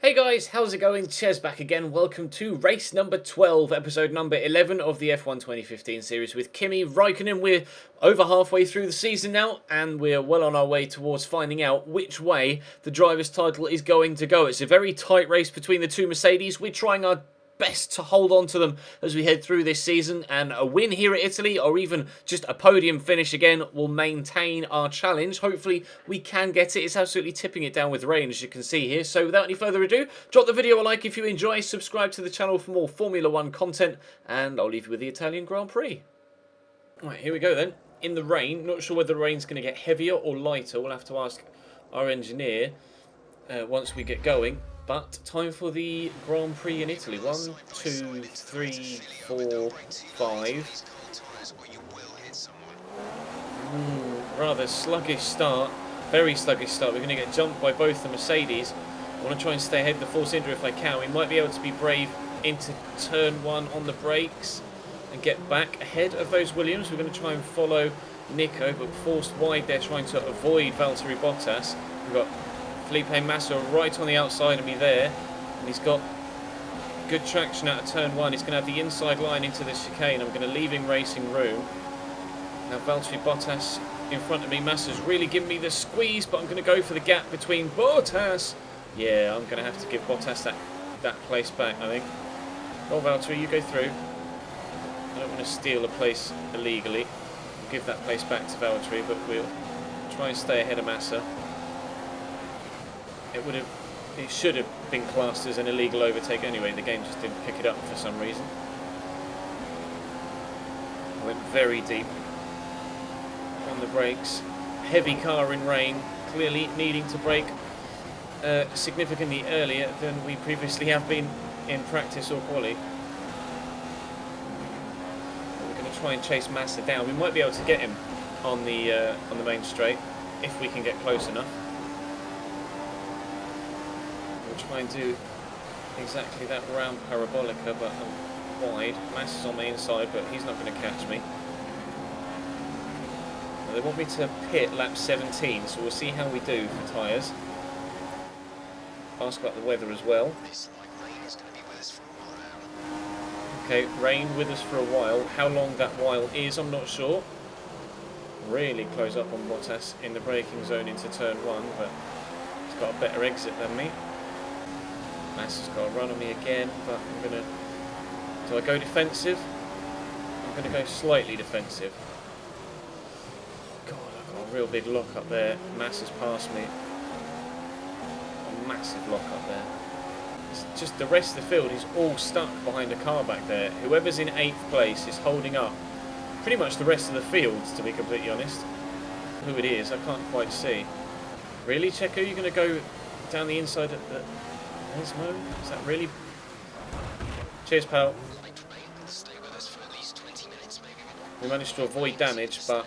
Hey guys, how's it going? Ches back again. Welcome to race number 12, episode number 11 of the F1 2015 series with Kimi Räikkönen. We're over halfway through the season now, and we're well on our way towards finding out which way the driver's title is going to go. It's a very tight race between the two Mercedes. We're trying our best to hold on to them as we head through this season, and a win here at Italy or even just a podium finish again will maintain our challenge. Hopefully we can get it. It's absolutely tipping it down with rain, as you can see here. So without any further ado, drop the video a like if you enjoy, subscribe to the channel for more Formula 1 content, and I'll leave you with the Italian Grand Prix. Right, here we go then. In the rain, not sure whether the rain's going to get heavier or lighter. We'll have to ask our engineer once we get going. But time for the Grand Prix in Italy. 1, 2, 3, 4, 5. Rather sluggish start. Very sluggish start. We're going to get jumped by both the Mercedes. I want to try and stay ahead of the Force India if I can. We might be able to be brave into turn 1 on the brakes and get back ahead of those Williams. We're going to try and follow Nico, but forced wide there, trying to avoid Valtteri Bottas. We've got Felipe Massa right on the outside of me there, and he's got good traction out of turn 1. He's going to have the inside line into the chicane. I'm going to leave him racing room. Now Valtteri Bottas in front of me. Massa's really giving me the squeeze, but I'm going to go for the gap between Bottas. Yeah, I'm going to have to give Bottas that place back, I think. Well, Valtteri, you go through. I don't want to steal a place illegally. We'll give that place back to Valtteri, but we'll try and stay ahead of Massa. It should have been classed as an illegal overtake anyway. The game just didn't pick it up for some reason. Went very deep on the brakes. Heavy car in rain, clearly needing to brake significantly earlier than we previously have been in practice or quali. We're going to try and chase Massa down. We might be able to get him on the main straight if we can get close enough. Try and do exactly that round parabolica, but I'm wide. Massa's on the inside, but he's not going to catch me. Now, they want me to pit lap 17, so we'll see how we do for tyres. Ask about the weather as well. Okay, rain with us for a while. How long that while is, I'm not sure. Really close up on Bottas in the braking zone into turn 1, but he's got a better exit than me. Massa's got a run on me again, but I'm going to... Do I go defensive? I'm going to go slightly defensive. God, I've got a real big lock up there. Massa's past me. A massive lock up there. It's just the rest of the field is all stuck behind a car back there. Whoever's in 8th place is holding up pretty much the rest of the field, to be completely honest. Who it is, I can't quite see. Really, Checo? You're going to go down the inside of the... Is that really? Cheers, pal. We managed to avoid damage, but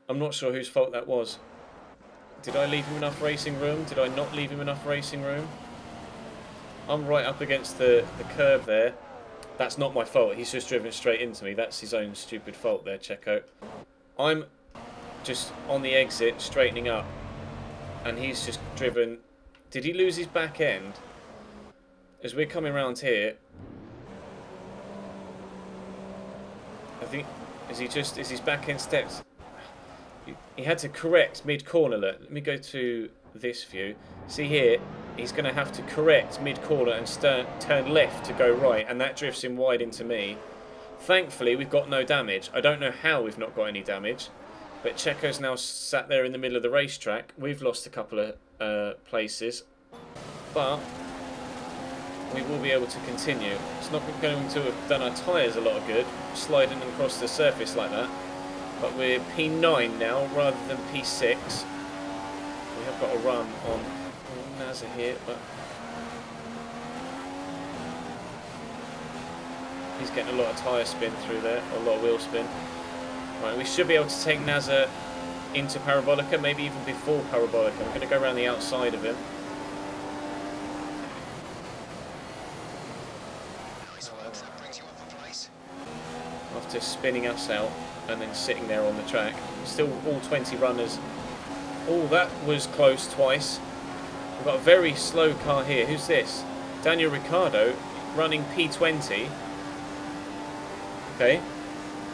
I'm not sure whose fault that was. Did I leave him enough racing room? Did I not leave him enough racing room? I'm right up against the curb there. That's not my fault. He's just driven straight into me. That's his own stupid fault there, Checo. I'm just on the exit, straightening up. And he's just driven... Did he lose his back end? As we're coming around here... I think... Is his back end stepped... He had to correct mid-corner. Let me go to this view. See here, he's going to have to correct mid-corner and turn left to go right. And that drifts him wide into me. Thankfully, we've got no damage. I don't know how we've not got any damage. But Checo's now sat there in the middle of the racetrack. We've lost a couple of places. But we will be able to continue. It's not going to have done our tyres a lot of good, sliding them across the surface like that. But we're P9 now rather than P6. We have got a run on Nasa here, but he's getting a lot of tyre spin through there, a lot of wheel spin. Right, we should be able to take Nasa into Parabolica, maybe even before Parabolica. I'm going to go around the outside of him. After spinning us out and then sitting there on the track. Still all 20 runners Oh, that was close twice. We've got a very slow car here. Who's this? Daniel Ricciardo running P20. Okay.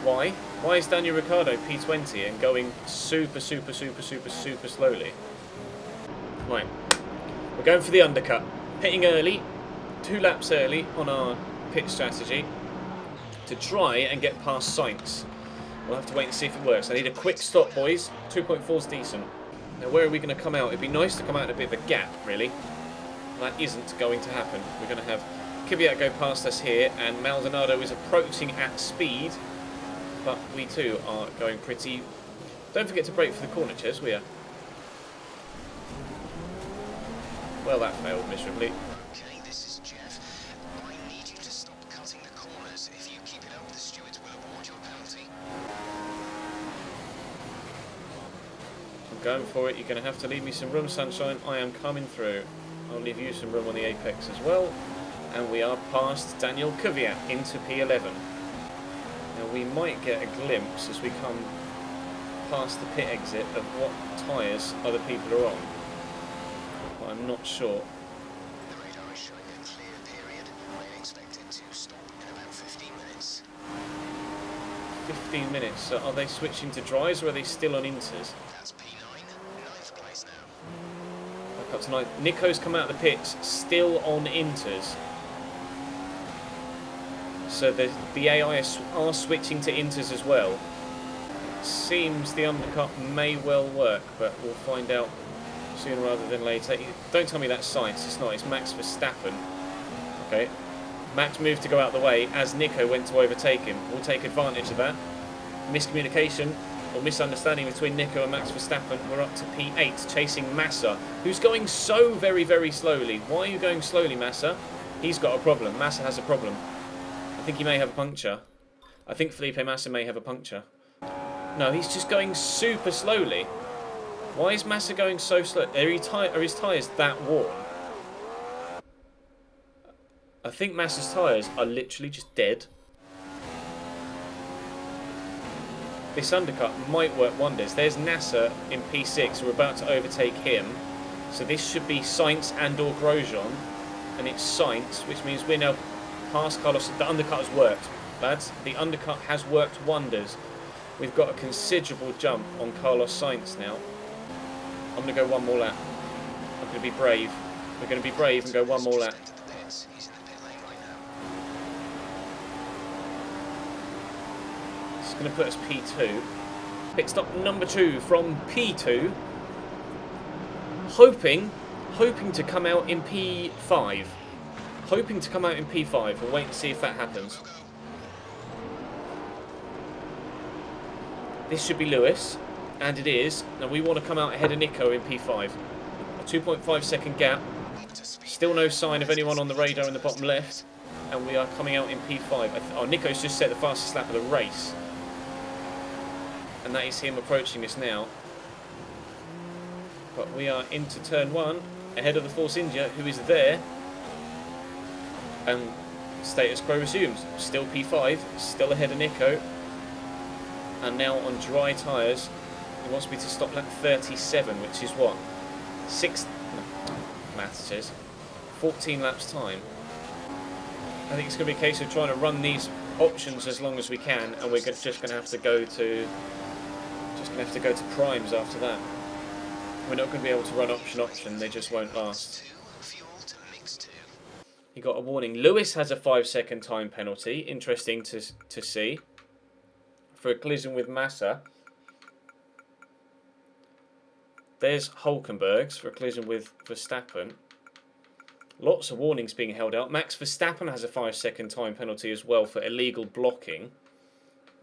Why? Why is Daniel Ricciardo P20 and going super slowly? Right. We're going for the undercut. Pitting early. 2 laps early on our pit strategy to try and get past Sainz. We'll have to wait and see if it works. I need a quick stop, boys. 2.4 is decent. Now, where are we going to come out? It'd be nice to come out in a bit of a gap, really. That isn't going to happen. We're going to have Kvyat go past us here, and Maldonado is approaching at speed. But we too are going pretty... Don't forget to brake for the corner, Ches, we are. Well, that failed miserably. Okay, this is Jeff. I need you to stop cutting the corners. If you keep it up, the stewards will award you a penalty. I'm going for it. You're going to have to leave me some room, sunshine. I am coming through. I'll leave you some room on the apex as well. And we are past Daniel Kvyat into P11. Now we might get a glimpse as we come past the pit exit of what tyres other people are on. But I'm not sure. The radar is showing a clear period. I expect it to stop in about 15 minutes. 15 minutes. So are they switching to dries or are they still on inters? That's P9, 9th place now. Back up to 9th. Nico's come out of the pits, still on inters. So the AI are switching to inters as well. Seems the undercut may well work, but we'll find out sooner rather than later. Don't tell me that's Sainz, it's not, it's Max Verstappen. Okay. Max moved to go out the way as Nico went to overtake him. We'll take advantage of that. Miscommunication or misunderstanding between Nico and Max Verstappen. We're up to P8, chasing Massa, who's going so very slowly. Why are you going slowly, Massa? He's got a problem. Massa has a problem. I think he may have a puncture. I think Felipe Massa may have a puncture. No, he's just going super slowly. Why is Massa going so slow? Are his tyres that worn? I think Massa's tyres are literally just dead. This undercut might work wonders. There's Nasser in P6. We're about to overtake him. So this should be Sainz and or Grosjean. And it's Sainz, which means we're now past Carlos. The undercut has worked, lads. The undercut has worked wonders. We've got a considerable jump on Carlos Sainz now. I'm going to go one more lap. I'm going to be brave. We're going to be brave and go one more lap. It's going to put us P2. Pit stop number 2 from P2. Hoping to come out in P5. Hoping to come out in P5. We'll wait and see if that happens. This should be Lewis, and it is. Now we want to come out ahead of Nico in P5. A 2.5 second gap. Still no sign of anyone on the radar in the bottom left. And we are coming out in P5. Oh, Nico's just set the fastest lap of the race. And that is him approaching us now. But we are into turn 1, ahead of the Force India, who is there. And status quo resumes. Still P5, still ahead of Nico. And now on dry tyres, he wants me to stop lap 37, which is what? Maths says 14 laps time. I think it's going to be a case of trying to run these options as long as we can, and we're just going to have to go to primes after that. We're not going to be able to run option. They just won't last. He got a warning. Lewis has a 5-second time penalty. Interesting to see. For a collision with Massa. There's Hulkenberg's for a collision with Verstappen. Lots of warnings being held out. Max Verstappen has a 5-second time penalty as well for illegal blocking.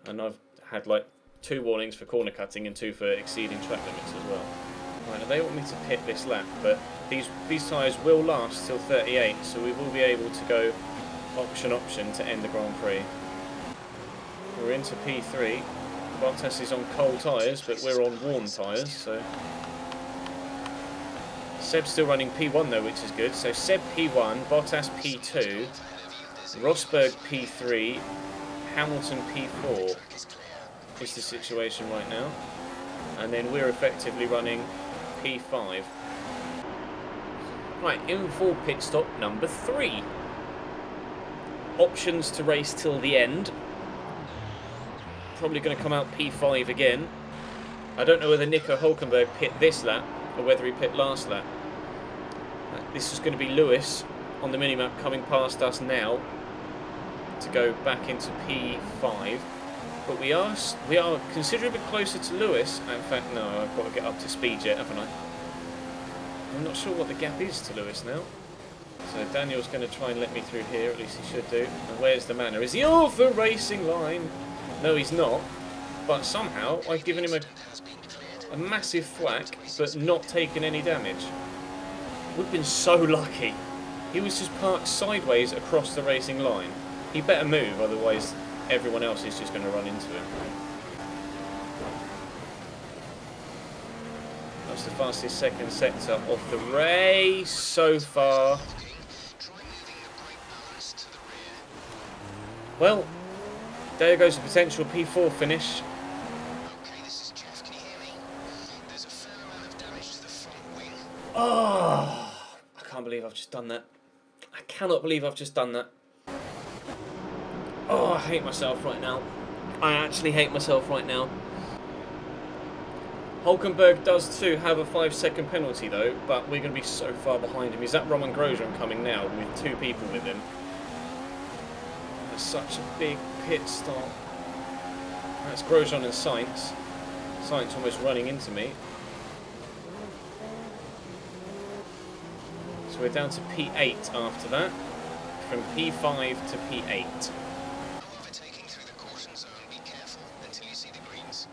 And I've had like 2 warnings for corner cutting and 2 for exceeding track limits as well. Right, now they want me to pit this lap, but these tyres will last till 38, so we will be able to go option to end the Grand Prix. We're into P3. Bottas is on cold tyres, but we're on warm tyres, so... Seb's still running P1 though, which is good. So Seb P1, Bottas P2, Rosberg P3, Hamilton P4 is the situation right now. And then we're effectively running P5. Right, in for pit stop number 3. Options to race till the end. Probably going to come out P5 again. I don't know whether Nico Hülkenberg pit this lap or whether he pit last lap. This is going to be Lewis on the minimap coming past us now to go back into P5. But we are considerably closer to Lewis. In fact, no, I've got to get up to speed yet, haven't I? I'm not sure what the gap is to Lewis now. So Daniel's going to try and let me through here, at least he should do. And where's the manner? Is he off the racing line? No, he's not. But somehow I've given him a massive thwack, but not taken any damage. We've been so lucky. He was just parked sideways across the racing line. He better move, otherwise everyone else is just going to run into him. That's the fastest second sector of the race so far. Well, there goes the potential P4 finish. Okay, this is Jeff. Can you hear me? There's a fair amount of damage to the front wing. Oh, I can't believe I've just done that. I cannot believe I've just done that. Oh, I hate myself right now. I actually hate myself right now. Hülkenberg does too have a 5-second penalty though, but we're going to be so far behind him. Is that Roman Grosjean coming now with 2 people with him? That's such a big pit stop. That's Grosjean and Sainz. Sainz almost running into me. So we're down to P8 after that. From P5 to P8. Overtaking through the caution zone. Be careful until you see the greens.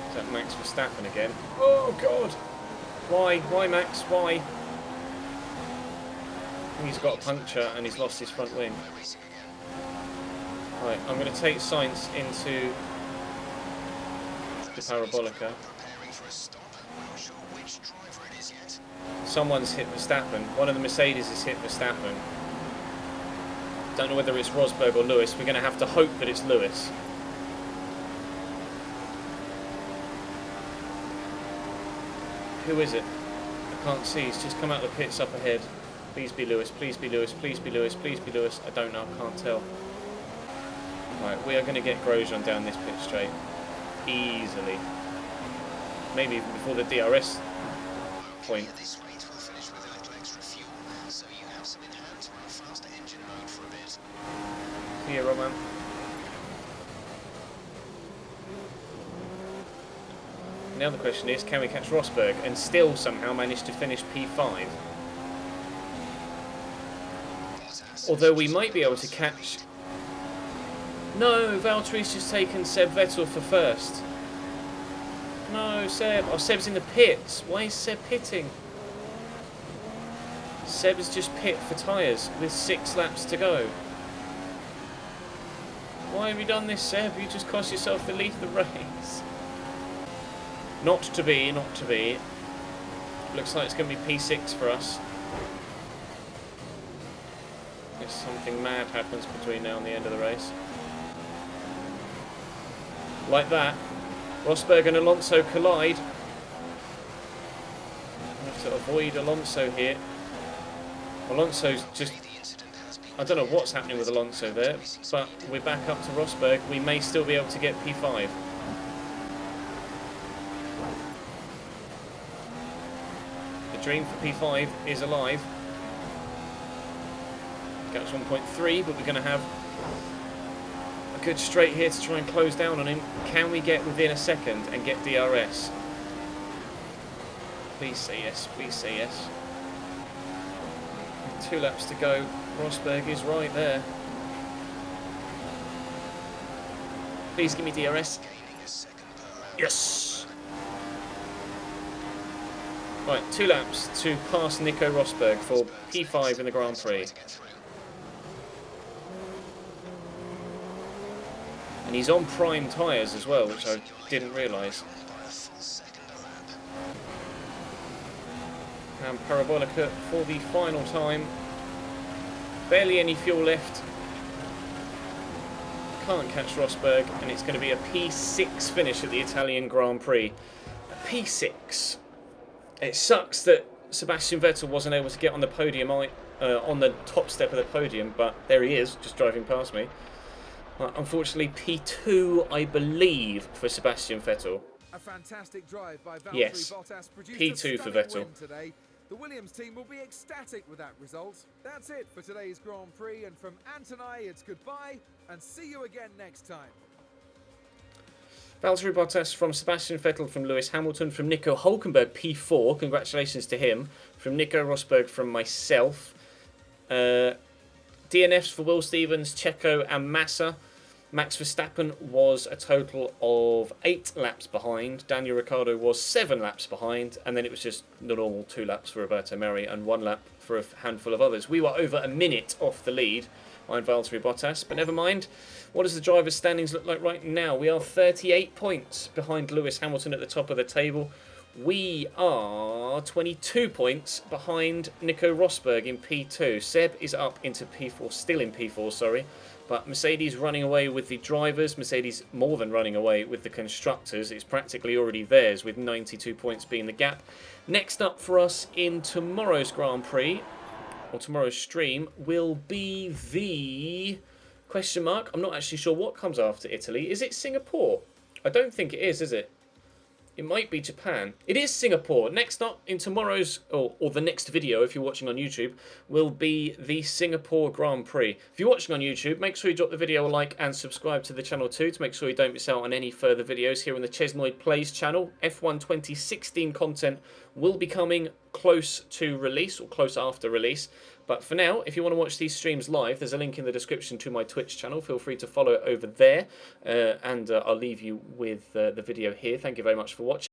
Is that Max Verstappen again? Oh God! Why? Why Max? Why? I think he's got a puncture and he's lost his front wing. Right, I'm going to take Sainz into the Parabolica. Preparing for a stop. We're not sure which driver it is yet. Someone's hit Verstappen. One of the Mercedes has hit Verstappen. Don't know whether it's Rosberg or Lewis. We're going to have to hope that it's Lewis. Who is it? I can't see. He's just come out of the pits up ahead. Please be Lewis. Please be Lewis. Please be Lewis. Please be Lewis. I don't know. I can't tell. Right, we are going to get Grosjean down this pit straight. Easily. Maybe even before the DRS point. At this rate, we'll finish with a little extra fuel, so you have some in hand to run a faster engine mode for a bit. See you, Roman. Now the question is, can we catch Rosberg and still somehow manage to finish P5? Although we might be able to catch... No, Valtteri's just taken Seb Vettel for first. No, Seb. Oh, Seb's in the pits. Why is Seb pitting? Seb has just pit for tyres with 6 laps to go. Why have you done this, Seb? You just cost yourself the lead of the race. Not to be, not to be. Looks like it's going to be P6 for us. If something mad happens between now and the end of the race. Like that. Rosberg and Alonso collide. I have to avoid Alonso here. Alonso's just... I don't know what's happening with Alonso there, but we're back up to Rosberg. We may still be able to get P5. The dream for P5 is alive. Gap's 1.3, but we're going to have a good straight here to try and close down on him. Can we get within a second and get DRS? Please say yes, please say yes. 2 laps to go. Rosberg is right there. Please give me DRS. Yes! Right, 2 laps to pass Nico Rosberg for P5 in the Grand Prix. And he's on prime tyres as well, which I didn't realise. And Parabolica for the final time. Barely any fuel left. Can't catch Rosberg, and it's going to be a P6 finish at the Italian Grand Prix. A P6. It sucks that Sebastian Vettel wasn't able to get on the podium, on the top step of the podium, but there he is, just driving past me. Unfortunately, P2, I believe, for Sebastian Vettel. A fantastic drive by Valtteri Yes, Bottas produced P2 a for stunning Vettel. win today. The Williams team will be ecstatic with that result. That's it for today's Grand Prix, and from Ant and I, it's goodbye, and see you again next time. Valtteri Bottas from Sebastian Vettel from Lewis Hamilton from Nico Hulkenberg, P4. Congratulations to him. From Nico Rosberg from myself. DNFs for Will Stevens, Checo and Massa. Max Verstappen was a total of 8 laps behind. Daniel Ricciardo was 7 laps behind. And then it was just the normal 2 laps for Roberto Merri and 1 lap for a handful of others. We were over a minute off the lead behind Valtteri Bottas. But never mind. What does the drivers' standings look like right now? We are 38 points behind Lewis Hamilton at the top of the table. We are 22 points behind Nico Rosberg in P2. Seb is up into P4, still in P4, sorry. But Mercedes running away with the drivers. Mercedes more than running away with the constructors. It's practically already theirs, with 92 points being the gap. Next up for us in tomorrow's Grand Prix, or tomorrow's stream, will be the question mark. I'm not actually sure what comes after Italy. Is it Singapore? I don't think it is it? It might be Japan. It is Singapore. Next up in tomorrow's, or the next video, if you're watching on YouTube, will be the Singapore Grand Prix. If you're watching on YouTube, make sure you drop the video a like and subscribe to the channel too, to make sure you don't miss out on any further videos here on the Chesnoid channel. F1 2016 content will be coming close to release, or close after release. But for now, if you want to watch these streams live, there's a link in the description to my Twitch channel. Feel free to follow it over there. And I'll leave you with the video here. Thank you very much for watching.